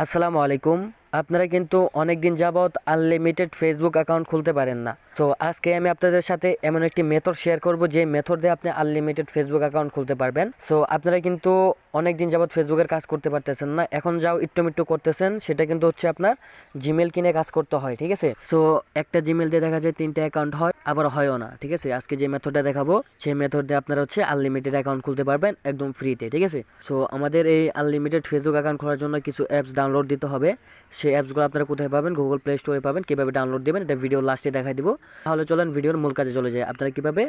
আসসালামু আলাইকুম। আপনারা কিন্তু অনেক দিন যাবৎ আনলিমিটেড ফেসবুক অ্যাকাউন্ট খুলতে পারেন না। তো আজকে আমি আপনাদের সাথে এমন একটি মেথড শেয়ার করব যে মেথড দিয়ে আপনি আনলিমিটেড ফেসবুক অ্যাকাউন্ট খুলতে পারবেন। সো আপনারা কিন্তু অনেক দিন যাবৎ ফেসবুকের কাজ করতে পারতেছেন না, এখন যাও একটু মিট্টু করতেছেন, সেটা কিন্তু হচ্ছে আপনার জিমেল কিনে কাজ করতে হয়, ঠিক আছে। সো একটা জিমেল দিয়ে দেখা যায় 3টা অ্যাকাউন্ট হয়, আবার হয়ও না, ঠিক আছে। আজকে যে মেথডটা দেখাবো সেই মেথড দিয়ে আপনারা হচ্ছে আনলিমিটেড অ্যাকাউন্ট খুলতে পারবেন একদম ফ্রিতে, ঠিক আছে। সো আমাদের এই আনলিমিটেড ফেসবুক অ্যাকাউন্ট খোলার জন্য কিছু অ্যাপস ডাউনলোড দিতে হবে। সেই অ্যাপসগুলো আপনারা কোথায় পাবেন? গুগল প্লে স্টোরে পাবেন। কীভাবে ডাউনলোড দেবেন এটা ভিডিও লাস্টে দেখাই দিব। তাহলে চলেন ভিডিওর মূল কাজে চলে যায়, আপনারা কীভাবে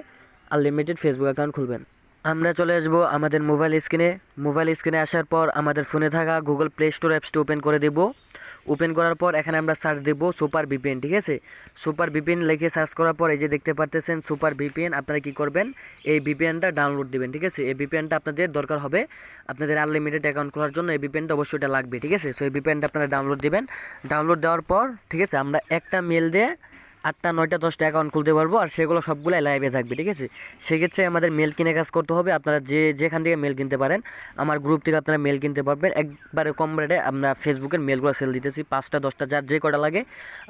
আনলিমিটেড ফেসবুক অ্যাকাউন্ট খুলবেন। আমরা চলে আসবো আমাদের মোবাইল স্ক্রিনে আসার পর আমাদের ফোনে থাকা গুগল প্লে স্টোর অ্যাপসটি ওপেন করে দেব। ওপেন করার পর এখানে আমরা সার্চ দেব সুপার ভিপিএন, ঠিক আছে। সুপার ভিপিএন লিখে সার্চ করার পর এই যে দেখতে পারতেছেন সুপার ভিপিএন, আপনারা কি করবেন? এই ভিপিএনটা ডাউনলোড দিবেন, ঠিক আছে। এই ভিপিএনটা আপনাদের দরকার হবে আপনাদের আনলিমিটেড অ্যাকাউন্ট খোলার জন্য। এই ভিপিএনটা অবশ্যই এটা লাগবে, ঠিক আছে। সো এই ভিপিএনটা আপনারা ডাউনলোড দিবেন। ডাউনলোড দেওয়ার পর, ঠিক আছে, আমরা একটা মেল দিয়ে 8টা 9টা 10টা অ্যাকাউন্ট খুলতে পারবো, আর সেগুলো সবগুলাই লাইভে থাকবে, ঠিক আছে। সেক্ষেত্রে আমাদের মেল কিনে কাজ করতে হবে। আপনারা যেখান থেকে মেল কিনতে পারেন, আমার গ্রুপ থেকে আপনারা মেল কিনতে পারবেন একবারে কম রেটে। আমরা ফেসবুকের মেলগুলো সেল দিতেছি 5টা 10টা, যার যে কটা লাগে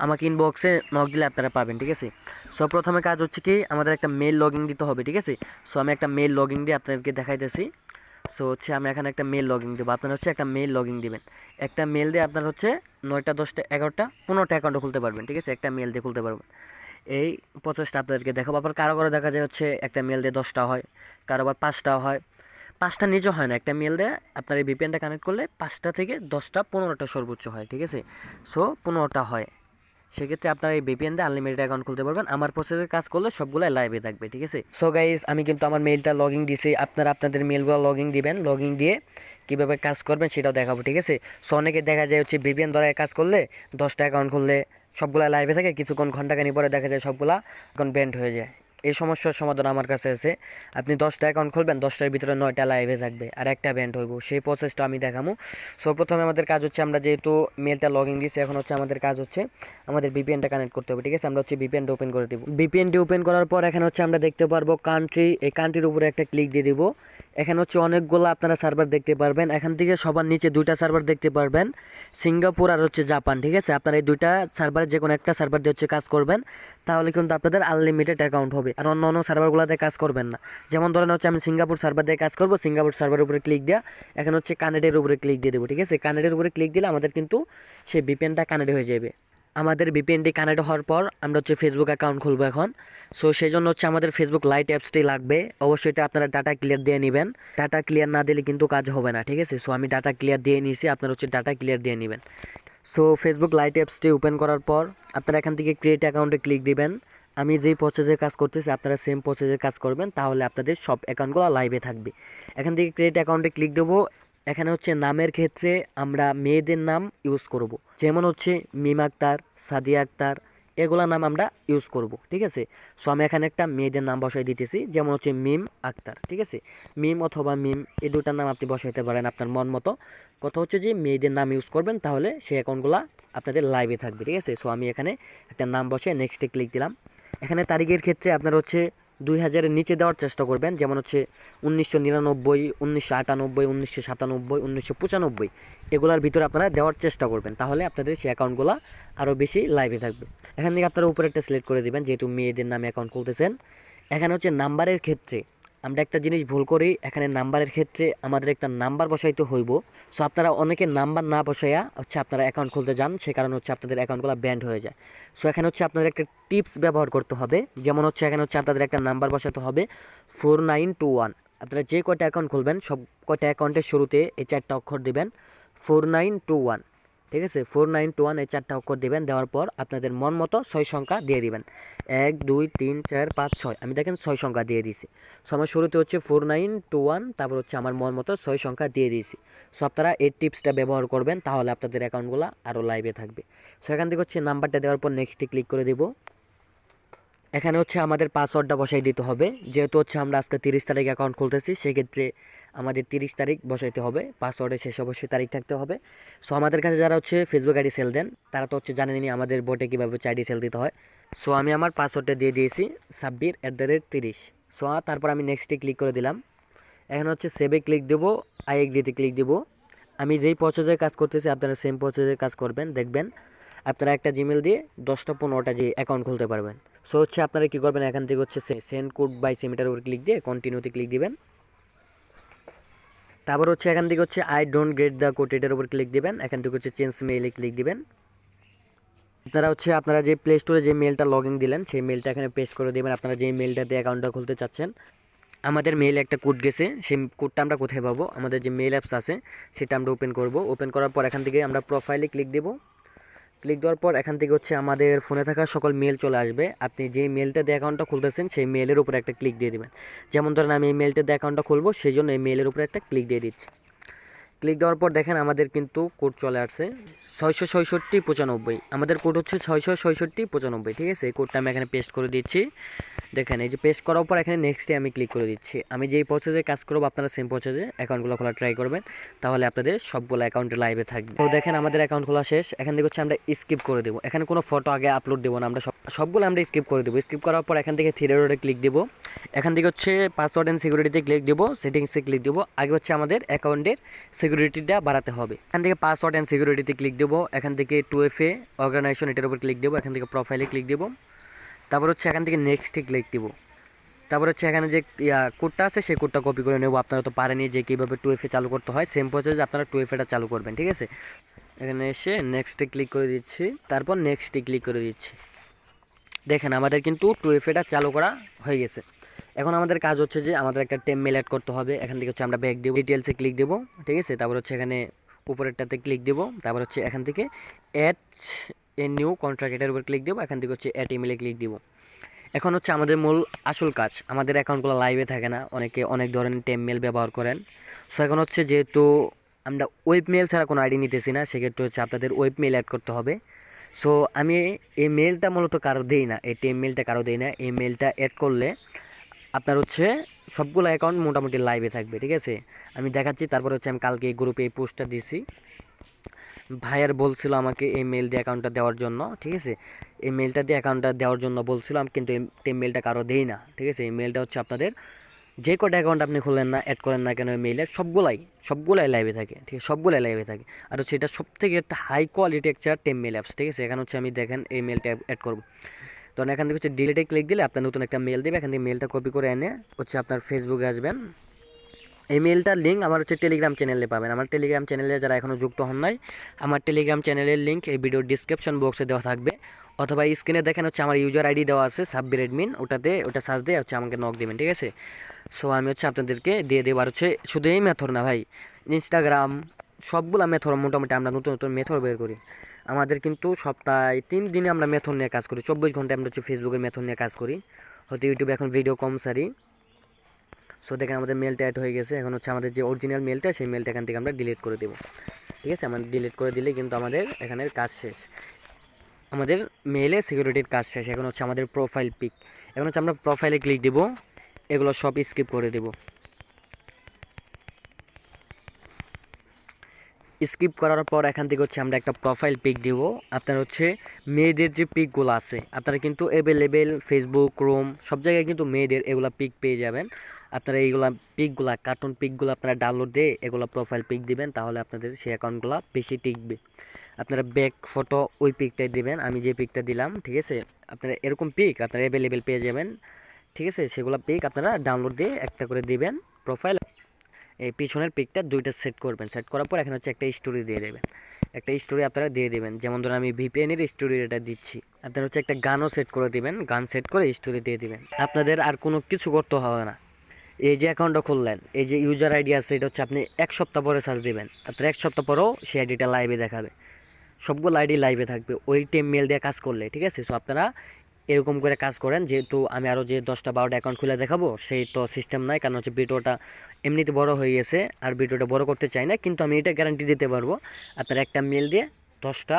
আমাকে ইনবক্সে নক দিলে আপনারা পাবেন, ঠিক আছে। সো প্রথমে কাজ হচ্ছে কি, আমাদের একটা মেল লগইন দিতে হবে, ঠিক আছে। সো আমি একটা মেল লগইন দিয়ে আপনাদেরকে দেখাইতেছি। সো হচ্ছে আমি এখানে একটা মেল লগইন দেবো, আপনারা হচ্ছে একটা মেল লগইন দিবেন। একটা মেল দিয়ে আপনার হচ্ছে 9টা 10টা 11টা 15টা অ্যাকাউন্টও খুলতে পারবেন, ঠিক আছে। একটা মেল দিয়ে খুলতে পারবেন। এই প্রচেষ্টা আপনাদেরকে দেখাবো। আবার কারো কারো দেখা যায় হচ্ছে একটা মেল দিয়ে 10টা হয়, কারো আবার 5টা হয়। 5টা নিজে হয় না, একটা মেল দিয়ে আপনার এই ভিপিএনটা কানেক্ট করলে 5টা থেকে 10টা 15টা সর্বোচ্চ হয়, ঠিক আছে। সো 15টা হয়। সেক্ষেত্রে আপনারা এই ভিপিএন দিয়ে আনলিমিটেড অ্যাকাউন্ট খুলতে পারবেন। আমার প্রসেসে কাজ করলে সবগুলাই লাইভে থাকবে, ঠিক আছে। সো গাইজ, আমি কিন্তু আমার মেলটা লগইন দিয়েছি, আপনারা আপনাদের মেলগুলো লগইন দিবেন। লগইন দিয়ে কীভাবে কাজ করবেন সেটাও দেখাবো, ঠিক আছে। সো অনেকে দেখা যায় হচ্ছে ভিপিএন দ্বারা কাজ করলে 10টা অ্যাকাউন্ট খুললে সবগুলা লাইভে থাকে, কিছুক্ষণ ঘন্টাখানি পরে দেখা যায় সবগুলা অ্যাকাউন্ট ব্যান্ড হয়ে যায়। এই সমস্যার সমাধান আমার কাছে আছে। আপনি 10টা অ্যাকাউন্ট খুলবেন, 10টার ভিতরে 9টা লাইভে থাকবে আর একটা ব্যান্ড হইব, সেই প্রসেসটা আমি দেখাবো। সো প্রথমে আমাদের কাজ হচ্ছে, আমরা যেহেতু মেলটা লগইন দিয়েছি, এখন হচ্ছে আমাদের কাজ হচ্ছে আমাদের ভিপিএনটা কানেক্ট করতে হবে, ঠিক আছে। আমরা হচ্ছে ভিপিএনটা ওপেন করে দেবো। ভিপিএনটি ওপেন করার পর এখানে হচ্ছে আমরা দেখতে পারবো কান্ট্রি, এই কান্ট্রির উপরে একটা ক্লিক দিয়ে দিব। এখানে হচ্ছে অনেকগুলো আপনারা সার্ভার দেখতে পারবেন। এখান থেকে সবার নিচে 2টা সার্ভার দেখতে পারবেন, সিঙ্গাপুর আর হচ্ছে জাপান, ঠিক আছে। আপনারা এই 2টা সার্ভারে যে কোনো একটা সার্ভার দিয়ে হচ্ছে কাজ করবেন, তাহলে কিন্তু আপনাদের আনলিমিটেড অ্যাকাউন্ট হবে। আর অন্য অন্য সার্ভারগুলোতে কাজ করবেন না। যেমন ধরেন হচ্ছে আমি সিঙ্গাপুর সার্ভার দিয়ে কাজ করবো, সিঙ্গাপুর সার্ভারের উপরে ক্লিক দেওয়া, এখন হচ্ছে কানেক্টের উপরে ক্লিক দিয়ে দেবো, ঠিক আছে। কানেক্টের উপরে ক্লিক দিলে আমাদের কিন্তু সেই ভিপিএনটা কানেক্ট হয়ে যাবে। আমাদের ভিপিএনটি কানেক্ট হওয়ার পর আমরা হচ্ছে ফেসবুক অ্যাকাউন্ট খুলবো এখন। সো সেই জন্য হচ্ছে আমাদের ফেসবুক লাইট অ্যাপসটি লাগবে। অবশ্যই এটা আপনারা ডাটা ক্লিয়ার দিয়ে নেবেন। ডাটা ক্লিয়ার না দিলে কিন্তু কাজ হবে না, ঠিক আছে। সো আমি ডাটা ক্লিয়ার দিয়ে নিয়েছি, আপনারা হচ্ছে ডাটা ক্লিয়ার দিয়ে নেবেন। সো ফেসবুক লাইট অ্যাপসটি ওপেন করার পর আপনারা এখান থেকে ক্রিয়েট অ্যাকাউন্টে ক্লিক দিবেন। আমি যেই প্রসেসে কাজ করতেছি আপনারা সেম প্রসেসে কাজ করবেন, তাহলে আপনাদের সব অ্যাকাউন্টগুলো লাইভে থাকবে। এখান থেকে ক্রিয়েট অ্যাকাউন্টে ক্লিক দেবো। এখানে হচ্ছে নামের ক্ষেত্রে আমরা মেয়েদের নাম ইউজ করব, যেমন হচ্ছে মিম আক্তার, সাদিয়া আক্তার, এগুলা নাম আমরা ইউজ করব, ঠিক আছে। সো আমি এখানে একটা মেয়েদের নাম বসাই দিতেছি, যেমন হচ্ছে মিম আক্তার, ঠিক আছে। মিম অথবা মিম, এই দুটার নাম আপনি বসাইতে পারেন আপনার মন মতো। কথা হচ্ছে যে মেয়েদের নাম ইউজ করবেন, তাহলে সেই অ্যাকাউন্টগুলো আপনাদের লাইভে থাকবে, ঠিক আছে। সো আমি এখানে একটা নাম বসে নেক্সটে ক্লিক দিলাম। এখানে তারিখের ক্ষেত্রে আপনার হচ্ছে 2000-এর নিচে দেওয়ার চেষ্টা করবেন, যেমন হচ্ছে 1999, 1998, 1997, 1995, এগুলোর ভিতরে আপনারা দেওয়ার চেষ্টা করবেন, তাহলে আপনাদের সেই অ্যাকাউন্টগুলো আরও বেশি লাইভে থাকবে। এখান থেকে আপনারা উপরে একটা সিলেক্ট করে দেবেন, যেহেতু মেয়েদের নামে অ্যাকাউন্ট খুলতেছেন। এখানে হচ্ছে নাম্বারের ক্ষেত্রে আমরা একটা জিনিস ভুল করি, এখানে নাম্বারের ক্ষেত্রে আমাদের একটা নাম্বার বসাইতে হইব। সো আপনারা অনেকে নাম্বার না বসাইয়া হচ্ছে আপনারা অ্যাকাউন্ট খুলতে যান, সে কারণে হচ্ছে আপনাদের অ্যাকাউন্টগুলো ব্যান্ড হয়ে যায়। সো এখানে হচ্ছে আপনাদের একটা টিপস ব্যবহার করতে হবে, যেমন হচ্ছে এখানে হচ্ছে আপনাদের একটা নাম্বার বসাতে হবে 4921। আপনারা যে কয়টা অ্যাকাউন্ট খুলবেন সব কয়টা অ্যাকাউন্টের শুরুতে এই 4টা অক্ষর দিবেন 4921, ঠিক আছে। 4921 এই 4টা অক্ষর দিবেন। দেওয়ার পর আপনাদের মন মতো 6 সংখ্যা দিয়ে দিবেন, 1 2 3 4 5 6। আমি দেখেন 6 সংখ্যা দিয়ে দিয়েছি। সো আমার শুরুতে হচ্ছে 4921, তারপর হচ্ছে আমার মন মতো 6 সংখ্যা দিয়ে দিয়েছি। সো আপনারা এই টিপসটা ব্যবহার করবেন, তাহলে আপনাদের অ্যাকাউন্টগুলো আরও লাইভে থাকবে। সো এখান থেকে হচ্ছে নাম্বারটা দেওয়ার পর নেক্সটে ক্লিক করে দেবো। এখানে হচ্ছে আমাদের পাসওয়ার্ডটা বসাই দিতে হবে, যেহেতু হচ্ছে আমরা আজকে 30 তারিখ অ্যাকাউন্ট খুলতেছি, সেক্ষেত্রে আমাদের 30 তারিখ বসাইতে হবে। পাসওয়ার্ডের শেষে অবশ্যই তারিখ থাকতে হবে। সো আমাদের কাছে যারা হচ্ছে ফেসবুক আইডি সেল দেন, তারা তো হচ্ছে জানেনই আমাদের বোটে কীভাবে হচ্ছে আইডি সেল দিতে হয়। সো আমি আমার পাসওয়ার্ডটা দিয়ে দিয়েছি sabbir@30। সো তারপর আমি নেক্সটে ক্লিক করে দিলাম। এখন হচ্ছে সেভে ক্লিক দেবো, আই এগ্রিতে ক্লিক দেবো। আমি যেই প্রসেসে কাজ করতেছি আপনারা সেম প্রসেসে কাজ করবেন, দেখবেন আপনারা একটা জিমেল দিয়ে 10টা 15টা যে অ্যাকাউন্ট খুলতে পারবেন। সো হচ্ছে আপনারা কী করবেন, এখান থেকে হচ্ছে সেন্ড কোড বাই সেমিটার উপর ক্লিক দিয়ে কন্টিনিউতে ক্লিক দিবেন। তারপর হচ্ছে এখান থেকে হচ্ছে I don't get the code এটার উপর ক্লিক দিবেন। এখান থেকে হচ্ছে চেঞ্জ মেইলে ক্লিক দিবেন। আপনারা যে প্লে স্টোরে যে মেলটা লগ ইন দিলেন সেই মেলটা এখানে পেস্ট করে দেবেন। আপনারা যে মেলটাতে অ্যাকাউন্টটা খুলতে চাচ্ছেন, আমাদের মেইলে একটা কোড গেছে, সেই কোডটা আমরা কোথায় পাবো, আমাদের যে মেল অ্যাপস আছে সেটা আমরা ওপেন করব। ওপেন করার পর এখান থেকে আমরা প্রোফাইলে ক্লিক দেব। ক্লিক দেওয়ার পর এখান থেকে হচ্ছে আমাদের ফোনে থাকা সকল মেল চলে আসবে। আপনি যে মেলটা দিয়ে অ্যাকাউন্টটা খুলতেছেন সেই মেলের উপরে একটা ক্লিক দিয়ে দেবেন। যেমন ধরেন আমি এই মেলটা দিয়ে অ্যাকাউন্টটা খুলবো, সেই জন্য এই মেলের উপরে একটা ক্লিক দিয়ে দিচ্ছি। ক্লিক দেওয়ার পর দেখেন আমাদের কিন্তু কোড চলে আসছে 66695। আমাদের কোড হচ্ছে 66695, ঠিক আছে। এই কোডটা আমি এখানে পেস্ট করে দিচ্ছি। দেখেন এই যে পেস্ট করার পর এখানে নেক্সটে আমি ক্লিক করে দিচ্ছি। আমি যেই প্রসেসে কাজ করবো আপনারা সেম প্রসেসে অ্যাকাউন্টগুলো খোলা ট্রাই করবেন, তাহলে আপনাদের সবগুলো অ্যাকাউন্টে লাইভে থাকবে। তো দেখেন আমাদের অ্যাকাউন্ট খোলা শেষ। এখান থেকে হচ্ছে আমরা স্কিপ করে দেবো, এখানে কোনো ফটো আগে আপলোড দেবো না, আমরা সবগুলো আমরা স্কিপ করে দেবো। স্কিপ করার পর এখান থেকে থ্রি ডটে ক্লিক দেবো। এখান থেকে হচ্ছে পাসওয়ার্ড অ্যান্ড সিকিউরিটিতে ক্লিক দেবো, সেটিংসে ক্লিক দেবো। আগে হচ্ছে আমাদের অ্যাকাউন্টের সিকিউরিটিটা বাড়াতে হবে। এখান থেকে পাসওয়ার্ড অ্যান্ড সিকিউরিটিতে ক্লিক দেবো। এখান থেকে 2FA অর্গানাইজেশন এটার উপর ক্লিক দেবো। এখান থেকে প্রোফাইলে ক্লিক দেবো। তারপর হচ্ছে এখান থেকে নেক্সটে ক্লিক দেবো। তারপর হচ্ছে এখানে যে কোডটা আছে সেই কোডটা কপি করে নেব। আপনারা তো পারেনি যে কীভাবে 2FA চালু করতে হয়, সেম প্রসেসে আপনারা 2FAটা চালু করবেন, ঠিক আছে। এখানে এসে নেক্সটে ক্লিক করে দিচ্ছি, তারপর নেক্সটে ক্লিক করে দিচ্ছি। দেখেন আমাদের কিন্তু 2FAটা চালু করা হয়ে গেছে। এখন আমাদের কাজ হচ্ছে যে আমাদের একটা টেম মেল অ্যাড করতে হবে। এখান থেকে হচ্ছে আমরা ব্যাক দেবো, ডিটেলসে ক্লিক দেবো, ঠিক আছে। তারপর হচ্ছে এখানে উপরেরটাতে ক্লিক দেবো। তারপর হচ্ছে এখান থেকে অ্যাড এ নিউ কন্ট্রাক্ট এটার উপর ক্লিক দেবো। এখান থেকে হচ্ছে অ্যাড ইমেলে ক্লিক দেবো। এখন হচ্ছে আমাদের মূল আসল কাজ, আমাদের অ্যাকাউন্টগুলো লাইভে থাকে না, অনেকে অনেক ধরনের টেম মেল ব্যবহার করেন। সো এখন হচ্ছে যেহেতু আমরা ওয়েব মেল ছাড়া কোনো আইডি নিতেছি না, সেক্ষেত্রে হচ্ছে আপনাদের ওয়েব মেল অ্যাড করতে হবে। সো আমি এই মেলটা মূলত কারো দেই না, এই টেম মেলটা কারো দেই না। এই মেলটা অ্যাড করলে আপনার হচ্ছে সবগুলো অ্যাকাউন্ট মোটামুটি লাইভে থাকবে, ঠিক আছে। আমি দেখাচ্ছি। তারপর হচ্ছে আমি কালকে এই গ্রুপে এই পোস্টটা দিছি, ভাইয়ার বলছিল আমাকে এই মেল দিয়ে অ্যাকাউন্টটা দেওয়ার জন্য, ঠিক আছে। এই মেলটা দিয়ে অ্যাকাউন্টটা দেওয়ার জন্য বলছিলাম, কিন্তু এই মেলটা কারো দেই না, ঠিক আছে। এই মেলটা হচ্ছে আপনাদের যে কটা অ্যাকাউন্ট আপনি খুললেন না, অ্যাড করেন না কেন, এই মেলের সবগুলাই লাইভে থাকে, ঠিক আছে, সবগুলাই লাইভে থাকে। আর হচ্ছে এটা সবথেকে একটা হাই কোয়ালিটি একটা টেম মেল অ্যাপস, ঠিক আছে। এখানে হচ্ছে আমি দেখেন এই মেলটা অ্যাড করবো। তখন এখান থেকে হচ্ছে ডিলিটে ক্লিক দিলে আপনার নতুন একটা মেল দেবে। এখান থেকে মেলটা কপি করে এনে হচ্ছে আপনার ফেসবুকে আসবেন। এই মেলটার লিঙ্ক আমার হচ্ছে টেলিগ্রাম চ্যানেলে পাবেন। আমার টেলিগ্রাম চ্যানেলে যারা এখনও যুক্ত হন নাই, আমার টেলিগ্রাম চ্যানেলের লিঙ্ক এই ভিডিওর ডিসক্রিপশন বক্সে দেওয়া থাকবে, অথবা স্ক্রিনে দেখেন হচ্ছে আমার ইউজার আইডি দেওয়া আছে সাব্বির অ্যাডমিন, ওটা সার্চ দিয়ে হচ্ছে আমাকে নক দেবেন, ঠিক আছে। সো আমি হচ্ছে আপনাদেরকে দিয়ে দেবো। আর হচ্ছে শুধু এই মেথড না ভাই, ইনস্টাগ্রাম সবগুলো মেথড মোটামুটি আমরা নতুন নতুন মেথড বের করি। আমাদের কিন্তু সপ্তাহে 3 দিনে আমরা মেথড নিয়ে কাজ করি, 24 ঘন্টায় আমরা হচ্ছে ফেসবুকের মেথড নিয়ে কাজ করি। হয়তো ইউটিউবে এখন ভিডিও কম সারি। সো দেখেন আমাদের মেলটা অ্যাড হয়ে গেছে। এখন হচ্ছে আমাদের যে অরিজিনাল মেলটা, সেই মেলটা এখান থেকে আমরা ডিলিট করে দেবো, ঠিক আছে। আমরা ডিলিট করে দিলে কিন্তু আমাদের এখানের কাজ শেষ, আমাদের মেলে সিকিউরিটির কাজ শেষ। এখন হচ্ছে আমাদের প্রোফাইল পিক। এখন হচ্ছে আমরা প্রোফাইলে ক্লিক দেবো, এগুলো সব স্কিপ করে দেবো। স্কিপ করার পর এখান থেকে হচ্ছে আমরা একটা প্রোফাইল পিক দিব। আপনার হচ্ছে মেয়েদের যে পিকগুলো আছে, আপনারা কিন্তু অ্যাভেলেবেল ফেসবুক, ক্রোম সব জায়গায় কিন্তু মেয়েদের এগুলা পিক পেয়ে যাবেন। আপনারা এইগুলা পিকগুলা, কার্টুন পিকগুলো আপনারা ডাউনলোড দিয়ে এগুলো প্রোফাইল পিক দিবেন, তাহলে আপনাদের সেই অ্যাকাউন্টগুলো বেশি টিকবে। আপনারা ব্যাক ফটো ওই পিকটাই দিবেন, আমি যে পিকটা দিলাম, ঠিক আছে। আপনারা এরকম পিক আপনারা অ্যাভেলেবেল পেয়ে যাবেন, ঠিক আছে। সেগুলো পিক আপনারা ডাউনলোড দিয়ে একটা করে দিবেন প্রোফাইল। এই পিছনের পিকটা 2টা সেট করবেন। সেট করার পর এখানে হচ্ছে একটা স্টোরি দিয়ে দেবেন, একটা স্টোরি আপনারা দিয়ে দেবেন। যেমন ধরুন আমি ভিপিএনের স্টোরি এটা দিচ্ছি, আপনারা হচ্ছে একটা গানও সেট করে দিবেন, গান সেট করে স্টোরি দিয়ে দিবেন। আপনাদের আর কোনো কিছু করতে হবে না। এই যে অ্যাকাউন্টটা খুললেন, এই যে ইউজার আইডি আছে, এটা হচ্ছে আপনি 1 সপ্তাহ পরে সার্চ দিবেন, আপনার 1 সপ্তাহ পরেও সেই আইডিটা লাইভে দেখাবে, সবগুলো আইডি লাইভে থাকবে ওই টেম মেল দিয়ে কাজ করলে, ঠিক আছে। সো আপনারা এরকম করে কাজ করেন। যেহেতু আমি আরও যে 10টা 12টা অ্যাকাউন্ট খুলে দেখাবো সেই তো সিস্টেম নাই, কারণ হচ্ছে ভিডিওটা এমনিতে বড় হয়ে গেছে, আর ভিডিওটা বড় করতে চাই না। কিন্তু আমি এটা গ্যারান্টি দিতে পারবো, আপনারা একটা মেল দিয়ে 10টা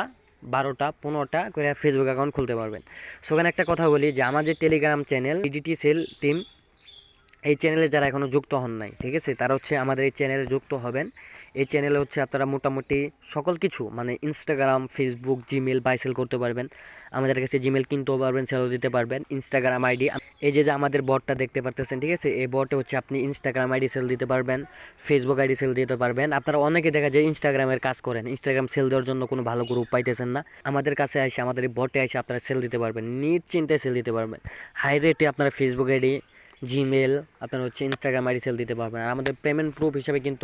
12টা 15টা করে ফেসবুক অ্যাকাউন্ট খুলতে পারবেন। সো ওখানে একটা কথা বলি যে আমার যে Telegram channel DDT sell team, এই চ্যানেলে যারা এখনও যুক্ত হন নাই, ঠিক আছে, তারা হচ্ছে আমাদের এই চ্যানেলে যুক্ত হবেন। এই চ্যানেলে হচ্ছে আপনারা মোটামুটি সকল কিছু মানে Instagram, Facebook, Gmail buy sell করতে পারবেন। আমাদের কাছে জিমেল কিনতেও পারবেন, সেলও দিতে পারবেন। ইনস্টাগ্রাম আইডি, এই যে আমাদের বটটা দেখতে পারতেছেন, ঠিক আছে, এই বটে হচ্ছে আপনি ইনস্টাগ্রাম আইডি সেল দিতে পারবেন, ফেসবুক আইডি সেল দিতে পারবেন। আপনারা অনেকে দেখা যায় ইনস্টাগ্রামের কাজ করেন, ইনস্টাগ্রাম সেল দেওয়ার জন্য কোনো ভালো গ্রুপ পাইতেছেন না, আমাদের কাছে এসে আমাদের এই বটে এসে আপনারা সেল দিতে পারবেন, নিশ্চিন্তে সেল দিতে পারবেন। হাই রেটে আপনারা ফেসবুক আইডি, জিমেল, আপনার হচ্ছে ইনস্টাগ্রাম আইডি সেল দিতে পারবেন। আর আমাদের পেমেন্ট প্রুফ হিসাবে কিন্তু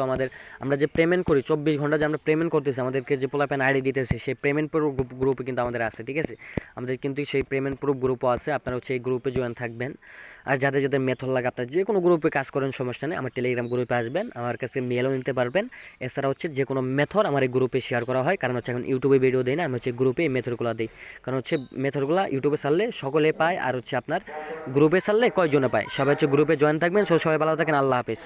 আমরা যে পেমেন্ট করি 24 ঘন্টা যে আমরা পেমেন্ট করতেছি, আমাদেরকে যে পোলাপেন আইডি দিতেছে, সেই পেমেন্ট প্রুফ গ্রুপে কিন্তু আমাদের আছে, ঠিক আছে। আমাদের কিন্তু সেই পেমেন্ট প্রুফ গ্রুপও আছে, আপনারা হচ্ছে এই গ্রুপে জয়েন থাকবেন। আর যাদের যাদের মেথড লাগে, আপনারা যে কোনো গ্রুপে কাজ করেন সমস্যা নেই, আমার টেলিগ্রাম গ্রুপে আসবেন, আমার কাছে মেলও নিতে পারবেন। এছাড়া হচ্ছে যে কোনো মেথড আমার এই গ্রুপে শেয়ার করা হয়, কারণ হচ্ছে এখন ইউটিউবে ভিডিও দিই না, আমি হচ্ছে গ্রুপে এই মেথডগুলো দিই। কারণ হচ্ছে মেথডগুলো ইউটিউবে ছাড়লে সকলে পায়, আর হচ্ছে আপনার গ্রুপে ছাড়লে কয়জনে পায়, সবাই হচ্ছে গ্রুপে জয়েন থাকবেন। সবাই ভালো থাকেন, আল্লাহ হাফেজ।